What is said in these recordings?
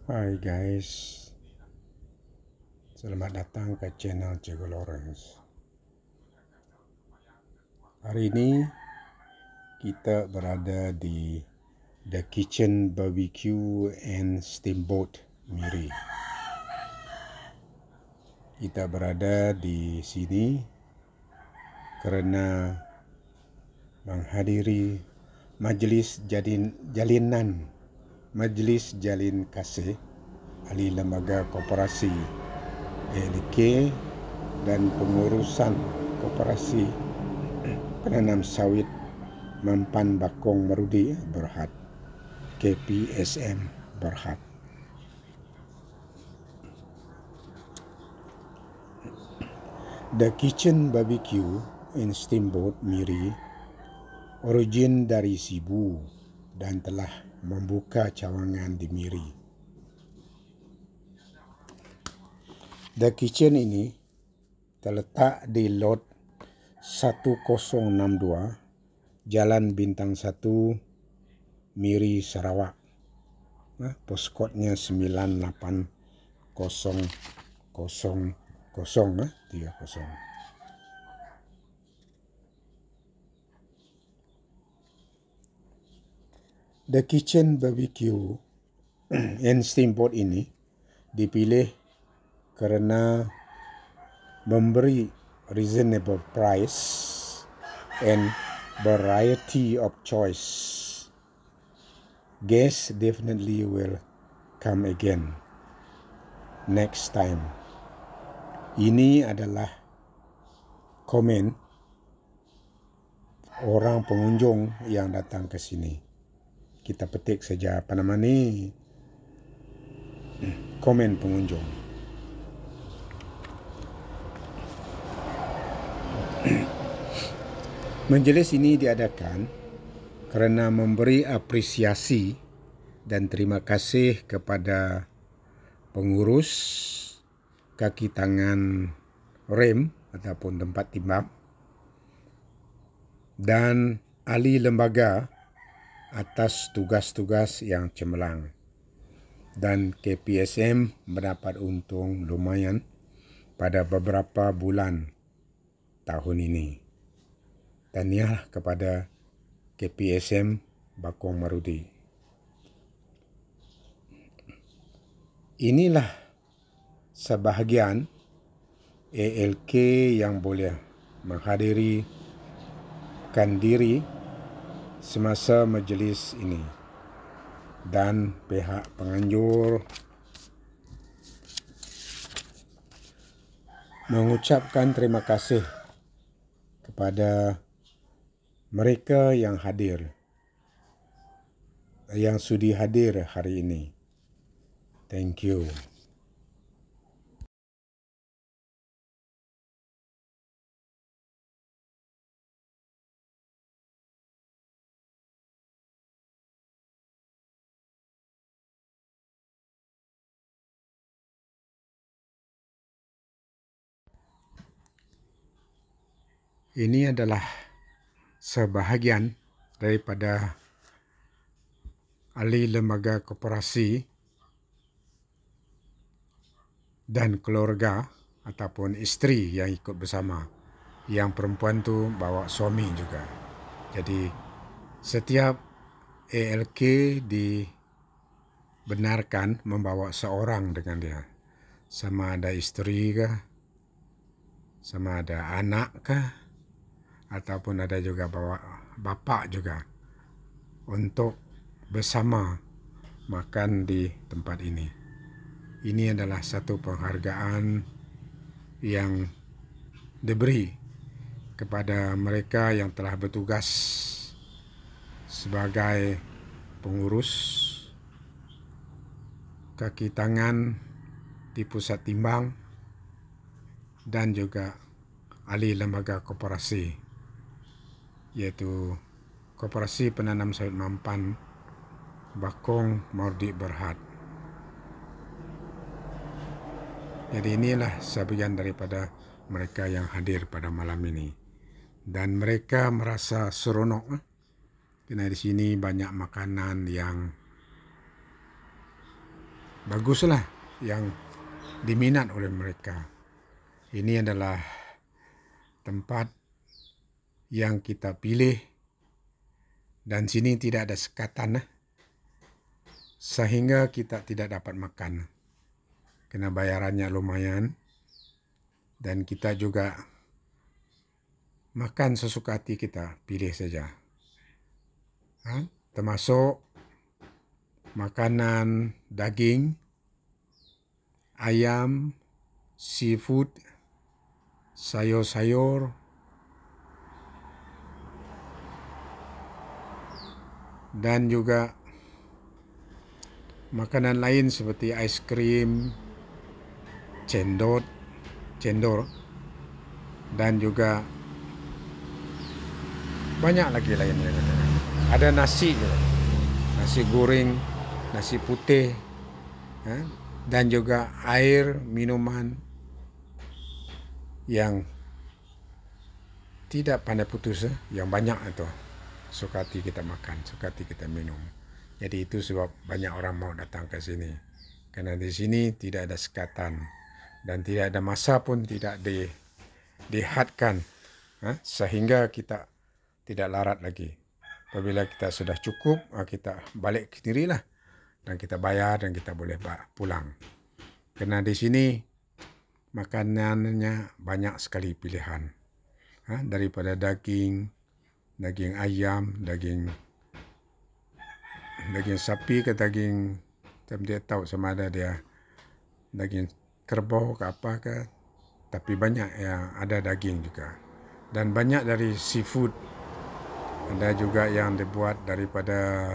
Hai guys, selamat datang ke channel Cikgu Lawrence. Hari ini kita berada di The Kitchen Barbecue and Steamboat Miri. Kita berada di sini kerana menghadiri Majlis Jalin Kasih Ahli Lembaga Koperasi ALK dan pengurusan Koperasi Penanam Sawit Mampan Bakong Marudi Berhad, KPSM Berhad. The Kitchen Barbecue and Steamboat Miri origin dari Sibu dan telah membuka cawangan di Miri. The Kitchen ini terletak di Lot 1062 Jalan Bintang 1 Miri, Sarawak. Postkodenya 9800030. The Kitchen Barbecue and Steamboat ini dipilih kerana memberi reasonable price and variety of choice. Guests definitely will come again next time. Ini adalah komen orang pengunjung yang datang ke sini. Kita petik saja apa nama ni, komen pengunjung. Majlis ini diadakan kerana memberi apresiasi dan terima kasih kepada pengurus kaki tangan rem ataupun tempat timbang dan ahli lembaga atas tugas-tugas yang cemerlang, dan KPSM mendapat untung lumayan pada beberapa bulan tahun ini. Tahniah kepada KPSM Bakong Marudi. Inilah sebahagian ALK yang boleh menghadirikan diri semasa majlis ini, dan pihak penganjur mengucapkan terima kasih kepada mereka yang sudi hadir hari ini. Thank you. Ini adalah sebahagian daripada ahli lembaga koperasi dan keluarga ataupun isteri yang ikut bersama. Yang perempuan tu bawa suami juga. Jadi setiap ALK dibenarkan membawa seorang dengan dia. Sama ada isteri kah, sama ada anak kah, ataupun ada juga bawa bapa juga untuk bersama makan di tempat ini. Ini adalah satu penghargaan yang diberi kepada mereka yang telah bertugas sebagai pengurus kaki tangan di pusat timbang dan juga ahli lembaga koperasi, yaitu Koperasi Penanam Sawit Mampan Bakong Mordi Berhad. Jadi inilah sebagian daripada mereka yang hadir pada malam ini, dan mereka merasa seronok karena di sini banyak makanan yang baguslah yang diminat oleh mereka. Ini adalah tempat yang kita pilih, dan sini tidak ada sekatan sehingga kita tidak dapat makan karena bayarannya lumayan, dan kita juga makan sesuka hati kita, pilih saja. Termasuk makanan daging, ayam, seafood, sayur-sayur, dan juga makanan lain seperti ais krim, cendol, dan juga banyak lagi lainnya. Ada nasi juga, nasi goreng, nasi putih, dan juga air minuman yang tidak pandai putus, yang banyak itu. Suka hati kita makan, suka hati kita minum. Jadi itu sebab banyak orang mau datang ke sini. Karena di sini tidak ada sekatan dan tidak ada masa pun tidak dihadkan, sehingga kita tidak larat lagi. Apabila kita sudah cukup, kita balik sendirilah dan kita bayar dan kita boleh pulang. Karena di sini makanannya banyak sekali pilihan, daripada daging ayam, daging sapi ke daging, dia tahu sama ada dia daging kerbau ke apa ke, tapi banyak yang ada daging juga, dan banyak dari seafood. Ada juga yang dibuat daripada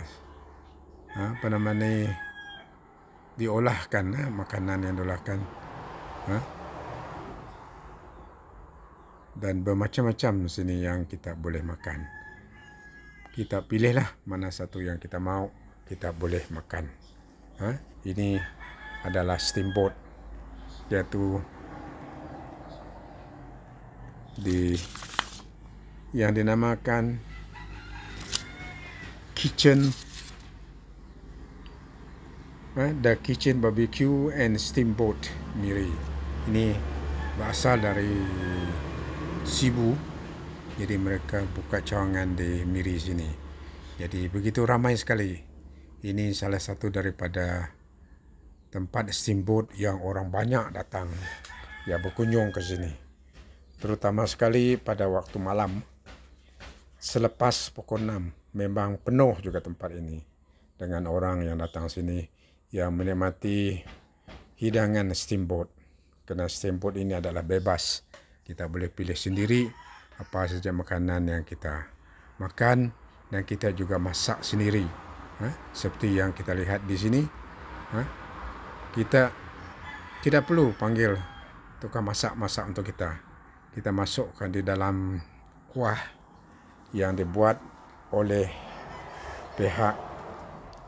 diolahkan, makanan yang diolahkan, dan bermacam-macam sini yang kita boleh makan. Kita pilihlah mana satu yang kita mau, kita boleh makan. Ini adalah steamboat, yaitu yang dinamakan kitchen, the kitchen barbecue and steamboat Miri. Ini berasal dari Cebu, jadi mereka buka cawangan di Miri sini. Jadi begitu ramai sekali. Ini salah satu daripada tempat steamboat yang orang banyak datang berkunjung ke sini, terutama sekali pada waktu malam. Selepas pukul 6 memang penuh juga tempat ini dengan orang yang datang sini yang menikmati hidangan steamboat. Kerana steamboat ini adalah bebas, kita boleh pilih sendiri apa saja makanan yang kita makan, dan kita juga masak sendiri. Seperti yang kita lihat di sini, kita tidak perlu panggil tukang masak untuk kita. Kita masukkan di dalam kuah yang dibuat oleh pihak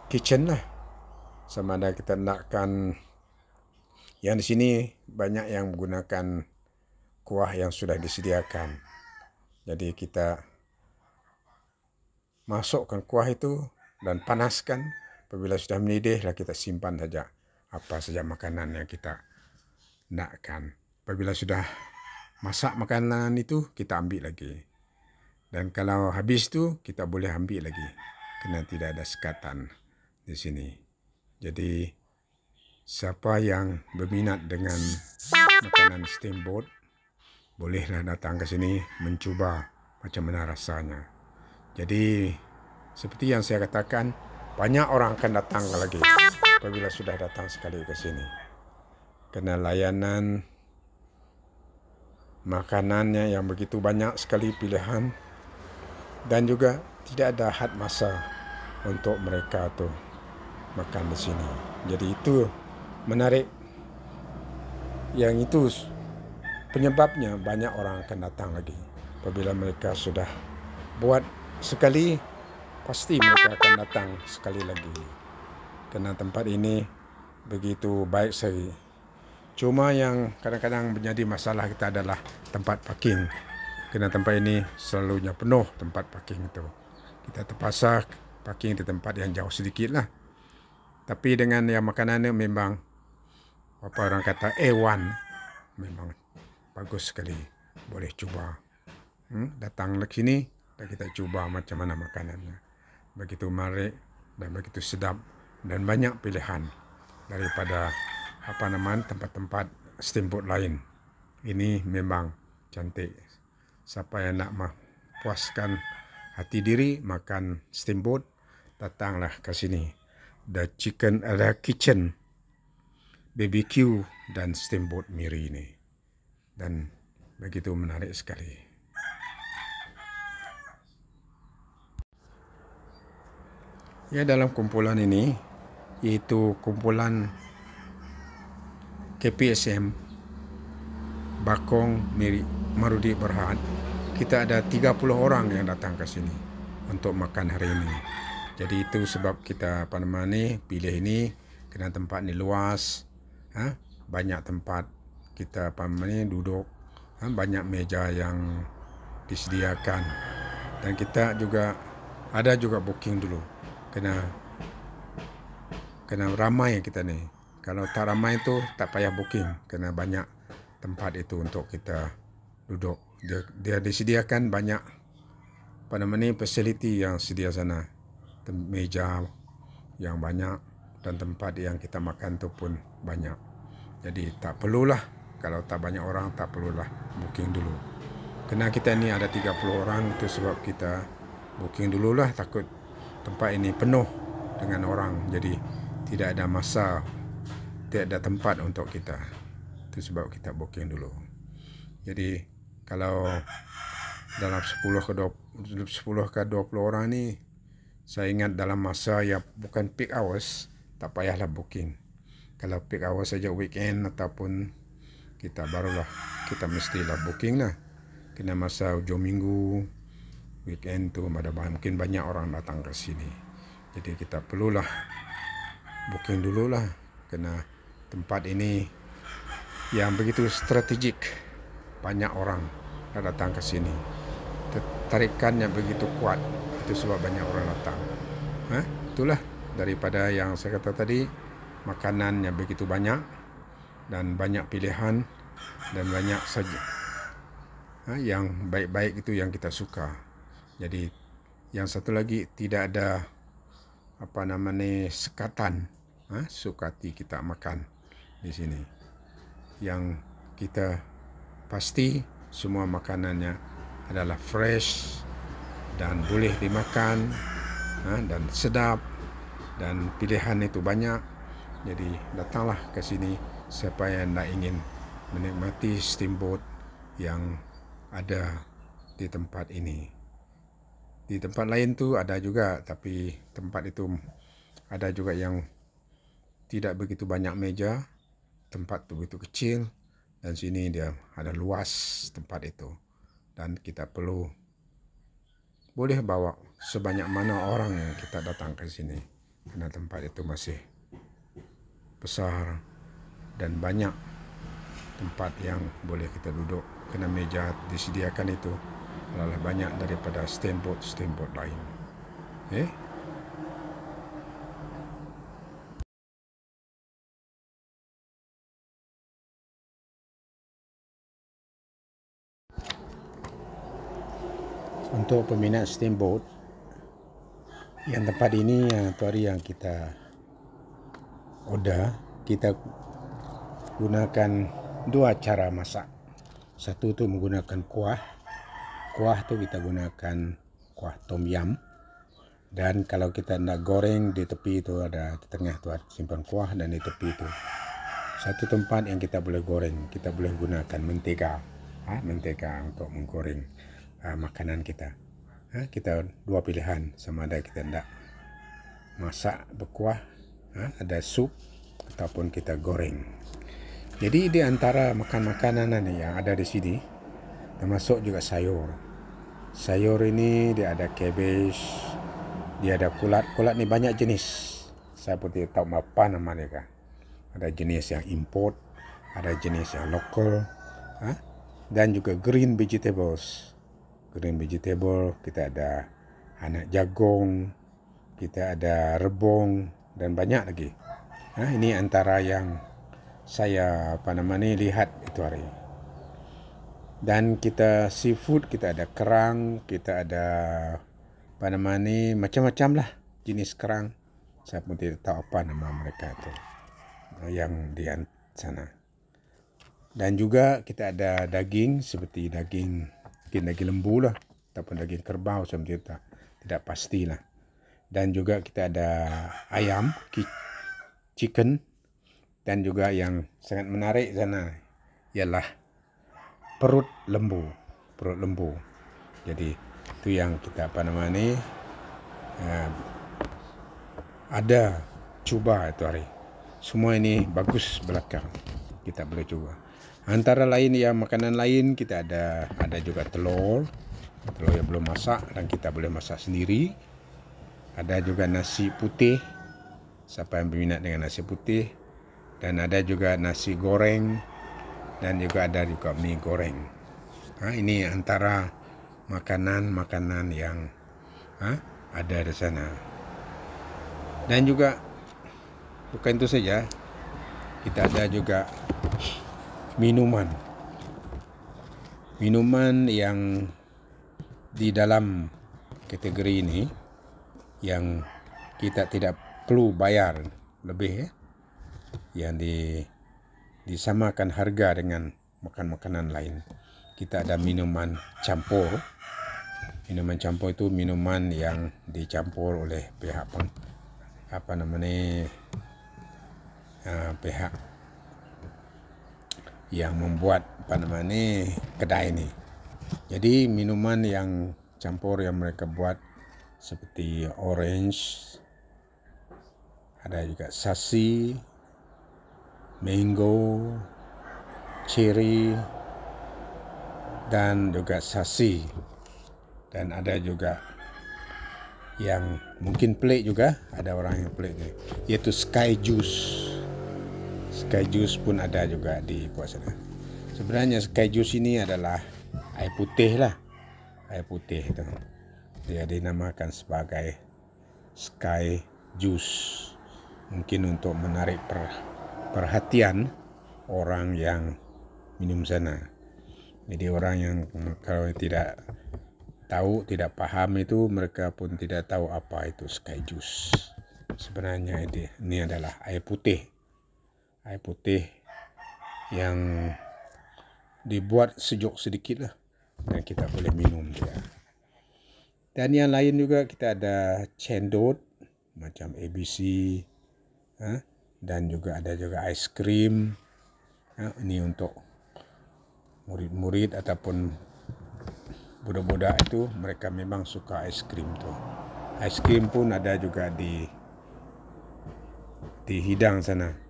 kitchen lah. Sama ada kita nakkan, yang di sini banyak yang menggunakan kuah yang sudah disediakan. Jadi kita masukkan kuah itu dan panaskan. Apabila sudah mendidih, kita simpan saja apa saja makanan yang kita nakkan. Apabila sudah masak makanan itu, kita ambil lagi. Dan kalau habis tu, kita boleh ambil lagi. Kerana tidak ada sekatan di sini. Jadi siapa yang berminat dengan makanan steamboat, bolehlah datang ke sini mencuba macam mana rasanya. Jadi seperti yang saya katakan, banyak orang akan datang lagi apabila sudah datang sekali ke sini. Kerana layanan makanannya yang begitu banyak sekali pilihan, dan juga tidak ada had masa untuk mereka tuh makan di sini. Jadi itu menarik. Yang itu penyebabnya banyak orang akan datang lagi. Apabila mereka sudah buat sekali, pasti mereka akan datang sekali lagi. Karena tempat ini begitu baik sekali. Cuma yang kadang-kadang menjadi masalah kita adalah tempat parking. Karena tempat ini selalunya penuh tempat parking itu. Kita terpaksa parking di tempat yang jauh sedikit lah. Tapi dengan yang makanan ini memang apa orang kata A1, memang bagus sekali. Boleh cuba. Datang ke sini dan kita cuba macam mana makanannya. Begitu menarik dan begitu sedap dan banyak pilihan daripada tempat-tempat steamboat lain. Ini memang cantik. Siapa yang nak puaskan hati diri makan steamboat, datanglah ke sini. Ada kitchen, BBQ dan steamboat Miri ini. Dan begitu menarik sekali. Ya, dalam kumpulan ini, yaitu kumpulan KPSM Bakong Marudi Berhad, kita ada 30 orang yang datang ke sini untuk makan hari ini. Jadi itu sebab kita pilih ini, kerana tempat ni luas, banyak tempat kita duduk, banyak meja yang disediakan, dan kita juga ada booking dulu. Kena ramai kita ni. Kalau tak ramai tu tak payah booking, kerana banyak tempat itu untuk kita duduk. Dia disediakan banyak fasiliti yang sedia sana. Meja yang banyak dan tempat yang kita makan tu pun banyak. Jadi tak perlulah, kalau tak banyak orang tak perlulah booking dulu. Kerana kita ni ada 30 orang, itu sebab kita booking dululah, takut tempat ini penuh dengan orang. Jadi tidak ada masa, tidak ada tempat untuk kita. Itu sebab kita booking dulu. Jadi kalau dalam 10 ke 20 orang ni, saya ingat dalam masa yang bukan peak hours, tak payahlah booking. Kalau peak hours saja, weekend ataupun kita mestilah booking lah. Kena masa hujung minggu, weekend tu mungkin banyak orang datang ke sini. Jadi kita perlulah booking dululah, kerana tempat ini yang begitu strategik, banyak orang datang ke sini. Tarikannya begitu kuat, itu sebab banyak orang datang. Itulah daripada yang saya kata tadi, makanannya begitu banyak dan banyak pilihan dan banyak saja yang baik-baik itu yang kita suka. Jadi yang satu lagi, tidak ada sekatan, suka hati kita makan di sini. Yang kita pasti semua makanannya adalah fresh dan boleh dimakan, dan sedap, dan pilihan itu banyak. Jadi datanglah ke sini siapa yang nak ingin menikmati steamboat yang ada di tempat ini. Di tempat lain tu ada juga, tapi tempat itu ada juga yang tidak begitu banyak meja, tempat tu begitu kecil, dan sini dia ada luas tempat itu. Dan kita boleh bawa sebanyak mana orang yang kita datang ke sini, kerana tempat itu masih besar dan banyak tempat yang boleh kita duduk. Kerana meja disediakan itu adalah banyak daripada steamboat lain. Untuk peminat steamboat, yang tempat ini yang hari yang kita order, kita gunakan dua cara masak. Satu tu menggunakan kuah. Kuah tu kita gunakan kuah tom yum. Dan kalau kita nak goreng, di tepi tu ada, di tengah tu ada simpan kuah, dan di tepi tu satu tempat yang kita boleh goreng. Kita boleh gunakan mentega. mentega untuk menggoreng makanan kita. Kita dua pilihan, sama ada kita hendak masak berkuah, ada sup, ataupun kita goreng. Jadi di antara makanan-makanan yang ada di sini, termasuk juga sayur. Sayur ini dia ada cabbage, dia ada kulat. Kulat ni banyak jenis. Saya pun tidak tahu apa nama mereka. Ada jenis yang import, ada jenis yang lokal, dan juga green vegetables. Green vegetable kita ada anak jagung, kita ada rebung dan banyak lagi. Ini antara yang saya lihat itu hari. Dan kita seafood, kita ada kerang, kita ada macam-macam lah jenis kerang. Saya pun tidak tahu apa nama mereka itu yang di sana. Dan juga kita ada daging seperti daging lembu lah, ataupun daging kerbau, saya tidak pastilah. Dan juga kita ada ayam, chicken, dan juga yang sangat menarik sana ialah perut lembu. Jadi itu yang kita ada cuba itu hari. Semua ini bagus belakang, kita boleh cuba. Antara lain yang makanan lain kita ada juga telur yang belum masak dan kita boleh masak sendiri. Ada juga nasi putih, siapa yang berminat dengan nasi putih. Dan ada juga nasi goreng, dan juga ada juga mie goreng. Ini antara makanan-makanan yang ada di sana. Dan juga bukan itu saja, kita ada juga minuman yang di dalam kategori ini yang kita tidak perlu bayar lebih, yang disamakan harga dengan makanan lain. Kita ada minuman campur. Minuman campur itu minuman yang dicampur oleh pihak pihak yang membuat kedai ini. Jadi minuman yang campur yang mereka buat seperti orange, ada juga sasi, mango, cherry, dan juga sasi. Dan ada juga yang mungkin pelik juga, ada orang yang pelik, yaitu sky juice. Sky juice pun ada juga di sana. Sebenarnya sky juice ini adalah air putih lah. Air putih itu. Dia dinamakan sebagai sky juice. Mungkin untuk menarik perhatian orang yang minum sana. Jadi orang yang kalau tidak tahu, tidak paham itu, mereka pun tidak tahu apa itu sky juice. Sebenarnya ini adalah air putih. Air putih yang dibuat sejuk sedikit lah, dan kita boleh minum dia. Dan yang lain juga kita ada cendol macam ABC, dan juga ada juga ice cream. Ini untuk murid-murid ataupun budak-budak itu, mereka memang suka ice cream tu. Ice cream pun ada juga di hidang sana.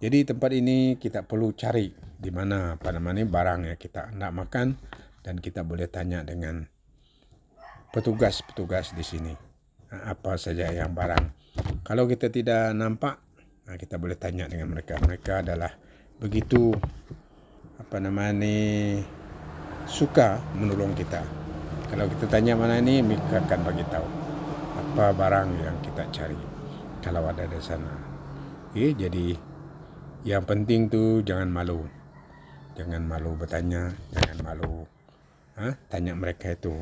Jadi tempat ini kita perlu cari di mana barang yang kita nak makan, dan kita boleh tanya dengan petugas-petugas di sini apa saja yang barang. Kalau kita tidak nampak, kita boleh tanya dengan mereka. Mereka adalah begitu suka menolong kita. Kalau kita tanya mana ini, mereka akan bagi tahu apa barang yang kita cari kalau ada di sana. Jadi yang penting tu jangan malu bertanya, jangan malu tanya mereka itu.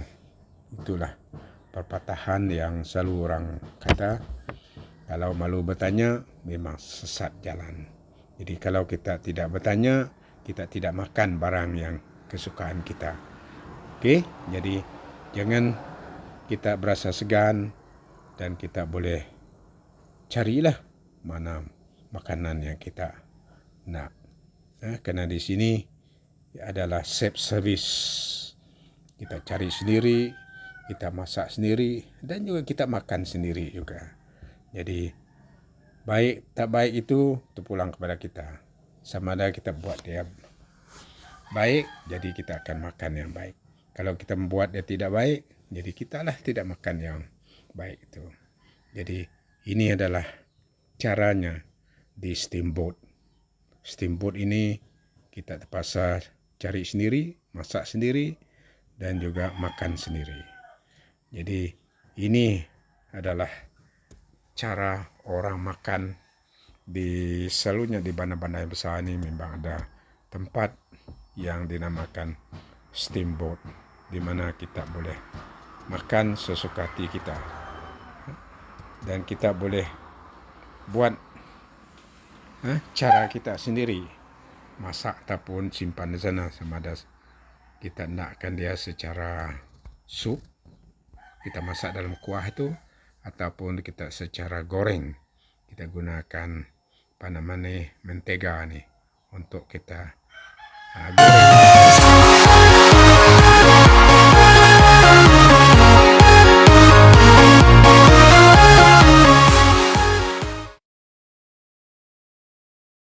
Itulah perpatahan yang selalu orang kata, kalau malu bertanya memang sesat jalan. Jadi kalau kita tidak bertanya, kita tidak makan barang yang kesukaan kita. Jadi jangan kita berasa segan, dan kita boleh carilah mana makanan yang kita nak. Karena di sini adalah self service. Kita cari sendiri, kita masak sendiri, dan juga kita makan sendiri juga. Jadi baik tak baik itu terpulang kepada kita. Sama ada kita buat dia baik, jadi kita akan makan yang baik. Kalau kita membuat dia tidak baik, jadi kita lah tidak makan yang baik itu. Jadi ini adalah caranya di steamboat. Steamboat ini kita terpaksa cari sendiri, masak sendiri, dan juga makan sendiri. Jadi ini adalah cara orang makan di selalunya di bandar-bandar yang besar ini. Memang ada tempat yang dinamakan steamboat, di mana kita boleh makan sesuka hati kita, dan kita boleh buat cara kita sendiri, masak ataupun simpan di sana. Sama ada kita nakkan dia secara sup, kita masak dalam kuah itu, ataupun kita secara goreng. Kita gunakan mentega nih untuk kita goreng.